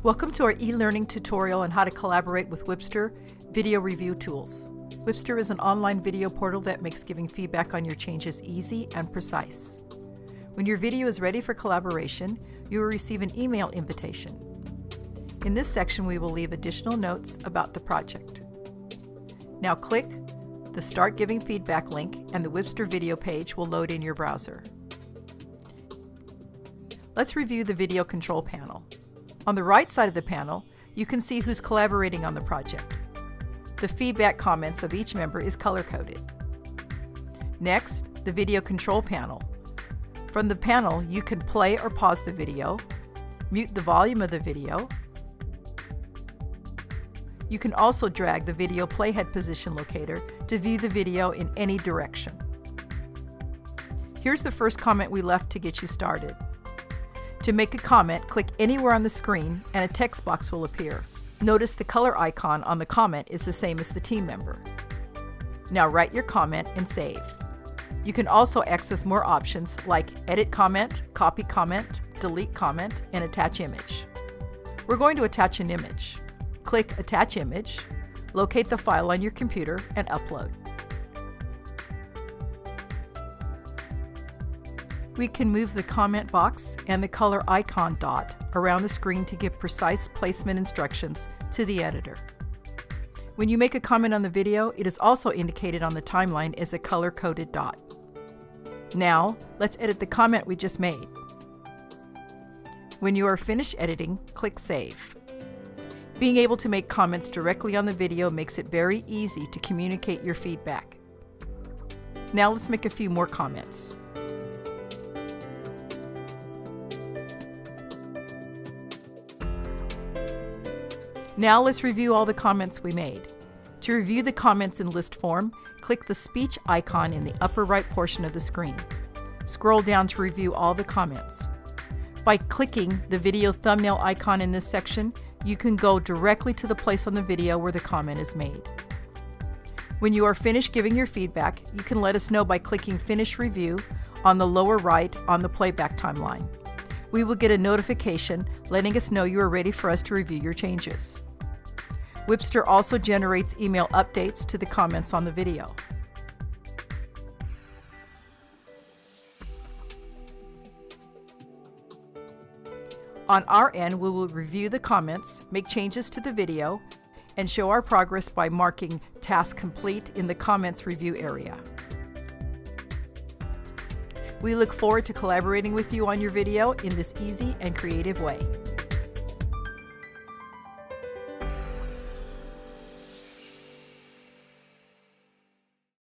Welcome to our e-learning tutorial on how to collaborate with Wipster video review tools. Wipster is an online video portal that makes giving feedback on your changes easy and precise. When your video is ready for collaboration, you will receive an email invitation. In this section, we will leave additional notes about the project. Now click the Start Giving Feedback link and the Wipster video page will load in your browser. Let's review the video control panel. On the right side of the panel, you can see who's collaborating on the project. The feedback comments of each member is color-coded. Next, the video control panel. From the panel, you can play or pause the video, mute the volume of the video. You can also drag the video playhead position locator to view the video in any direction. Here's the first comment we left to get you started. To make a comment, click anywhere on the screen and a text box will appear. Notice the color icon on the comment is the same as the team member. Now write your comment and save. You can also access more options like edit comment, copy comment, delete comment, and attach image. We're going to attach an image. Click Attach Image, locate the file on your computer, and upload. We can move the comment box and the color icon dot around the screen to give precise placement instructions to the editor. When you make a comment on the video, it is also indicated on the timeline as a color-coded dot. Now, let's edit the comment we just made. When you are finished editing, click Save. Being able to make comments directly on the video makes it very easy to communicate your feedback. Now let's make a few more comments. Now let's review all the comments we made. To review the comments in list form, click the speech icon in the upper right portion of the screen. Scroll down to review all the comments. By clicking the video thumbnail icon in this section, you can go directly to the place on the video where the comment is made. When you are finished giving your feedback, you can let us know by clicking Finish Review on the lower right on the playback timeline. We will get a notification letting us know you are ready for us to review your changes. Wipster also generates email updates to the comments on the video. On our end, we will review the comments, make changes to the video, and show our progress by marking Task Complete in the Comments Review area. We look forward to collaborating with you on your video in this easy and creative way.